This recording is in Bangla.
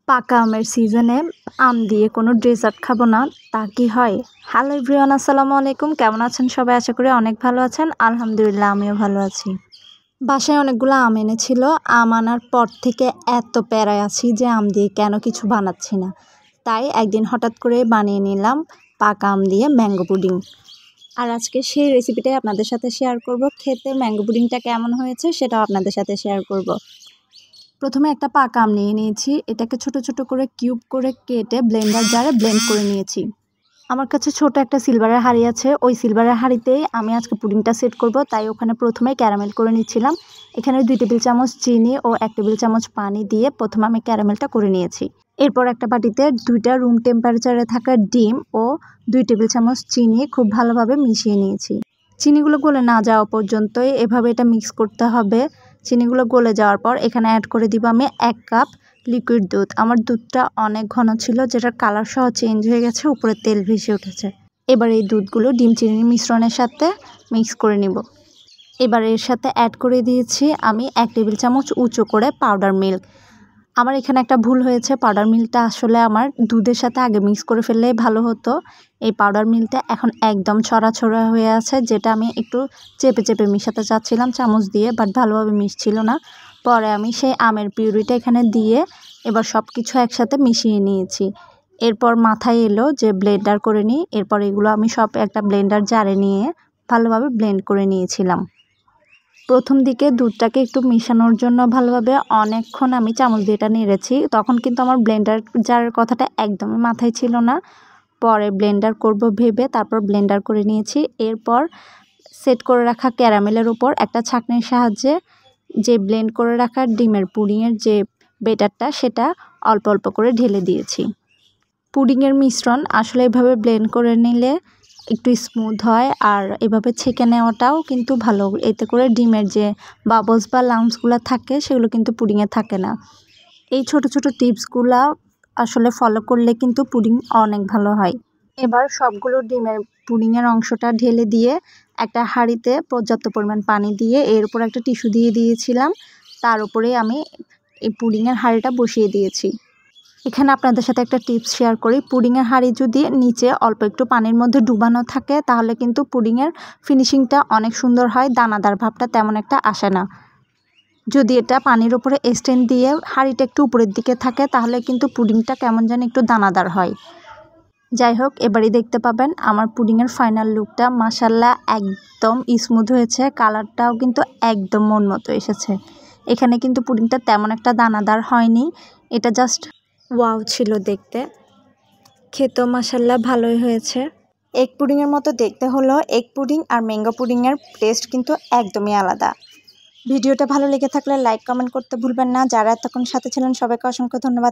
পাকা আমের সিজনে আম দিয়ে কোনো ডেজার্ট খাবো না, তা কি হয়? হ্যালো এভরিওয়ান, আসসালামু আলাইকুম। কেমন আছেন সবাই? আশা করি অনেক ভালো আছেন। আলহামদুলিল্লাহ, আমিও ভালো আছি। বাসায় অনেকগুলো আম এনেছিল। আম আনার পর থেকে এত প্যারায় আছি যে আম দিয়ে কেন কিছু বানাচ্ছি না। তাই একদিন হঠাৎ করে বানিয়ে নিলাম পাকা আম দিয়ে ম্যাঙ্গো পুডিং। আর আজকে সেই রেসিপিটাই আপনাদের সাথে শেয়ার করব। খেতে ম্যাঙ্গো পুডিংটা কেমন হয়েছে সেটাও আপনাদের সাথে শেয়ার করব। প্রথমে একটা পাকা আম নিয়ে নিয়েছি। এটাকে ছোট ছোট করে কিউব করে কেটে ব্লেন্ডার জারে ব্লেন্ড করে নিয়েছি। আমার কাছে ছোট একটা সিলভারের হাঁড়ি আছে। ওই সিলভারের হাঁড়িতেই আমি আজকে পুডিংটা সেট করব, তাই ওখানে প্রথমে ক্যারামেল করে নিচ্ছিলাম। এখানে 2 টেবিল চামচ চিনি ও 1 টেবিল চামচ পানি দিয়ে প্রথমে আমি ক্যারামেলটা করে নিয়েছি। এরপর একটা বাটিতে 2টা রুম টেম্পারেচারে থাকা ডিম ও 2 টেবিল চামচ চিনি খুব ভালোভাবে মিশিয়ে নিয়েছি। চিনিগুলো গলে না যাওয়া পর্যন্তই এভাবে এটা মিক্স করতে হবে। চিনিগুলো গলে যাওয়ার পর এখানে অ্যাড করে দিব আমি 1 কাপ লিকুইড দুধ। আমার দুধটা অনেক ঘন ছিল, যেটার কালার সহ চেঞ্জ হয়ে গেছে, উপরে তেল ভেসে উঠেছে। এবার এই দুধগুলো ডিম চিনির মিশ্রণের সাথে মিক্স করে নিব। এবার এর সাথে অ্যাড করে দিয়েছি আমি 1 টেবিল চামচ উঁচু করে পাউডার মিল্ক। আমার এখানে একটা ভুল হয়েছে, পাউডার মিল্কটা আসলে আমার দুধের সাথে আগে মিক্স করে ফেললেই ভালো হতো। এই পাউডার মিল্কটা এখন একদম ছড়া হয়ে আছে, যেটা আমি একটু চেপে চেপে মিশাতে চাচ্ছিলাম চামচ দিয়ে, বাট ভালোভাবে মিশছিল না। পরে আমি সেই আমের পিউরিটা এখানে দিয়ে এবার সব কিছু একসাথে মিশিয়ে নিয়েছি। এরপর মাথায় এলো যে ব্লেন্ডার করে নিই। এরপর এগুলো আমি সব একটা ব্লেন্ডার জারে নিয়ে ভালোভাবে ব্লেন্ড করে নিয়েছিলাম। প্রথম দিকে দুধটাকে একটু মিশানোর জন্য ভালোভাবে অনেকক্ষণ আমি চামচ দিয়ে এটা নেড়েছি। তখন কিন্তু আমার ব্লেন্ডার জারের কথাটা একদমই মাথায় ছিল না। পরে ব্লেন্ডার করব ভেবে তারপর ব্লেন্ডার করে নিয়েছি। এরপর সেট করে রাখা ক্যারামেলের উপর একটা ছাঁকনির সাহায্যে যে ব্লেন্ড করে রাখা ডিমের পুডিংয়ের যে বেটারটা সেটা অল্প অল্প করে ঢেলে দিয়েছি। পুডিংয়ের মিশ্রণ আসলে এভাবে ব্লেন্ড করে নিলে একটু স্মুথ হয়, আর এভাবে ছেঁকে নেওয়াটাও কিন্তু ভালো। এতে করে ডিমের যে বাবলস বা লাম্পসগুলো থাকে সেগুলো কিন্তু পুডিংয়ে থাকে না। এই ছোট ছোট টিপসগুলো আসলে ফলো করলে কিন্তু পুডিং অনেক ভালো হয়। এবার সবগুলো ডিমের পুডিংয়ের অংশটা ঢেলে দিয়ে একটা হাঁড়িতে পর্যাপ্ত পরিমাণ পানি দিয়ে এর উপর একটা টিস্যু দিয়ে দিয়েছিলাম। তার উপরে আমি এই পুডিংয়ের হাঁড়িটা বসিয়ে দিয়েছি। এখানে আপনাদের সাথে একটা টিপস শেয়ার করি। পুডিংয়ের হাঁড়ি যদি নিচে অল্প একটু পানির মধ্যে ডুবানো থাকে তাহলে কিন্তু পুডিংয়ের ফিনিশিংটা অনেক সুন্দর হয়, দানাদার ভাবটা তেমন একটা আসে না। যদি এটা পানির উপরে স্ট্যান্ড দিয়ে হাঁড়িটা একটু উপরের দিকে থাকে তাহলে কিন্তু পুডিংটা কেমন যেন একটু দানাদার হয়। যাই হোক, এবারই দেখতে পাবেন আমার পুডিংয়ের ফাইনাল লুকটা। মাশাল্লাহ, একদম স্মুথ হয়েছে, কালারটাও কিন্তু একদম মন মতো এসেছে। এখানে কিন্তু পুডিংটা তেমন একটা দানাদার হয়নি, এটা জাস্ট ওয়াও ছিল দেখতে। খেতেও মাশাল্লাহ ভালোই হয়েছে। এগ পুডিংয়ের মতো দেখতে হলো, এগ পুডিং আর ম্যাঙ্গো পুডিংয়ের টেস্ট কিন্তু একদমই আলাদা। ভিডিওটা ভালো লেগে থাকলে লাইক কমেন্ট করতে ভুলবেন না। যারা এতক্ষণ সাথে ছিলেন সবাইকে অসংখ্য ধন্যবাদ।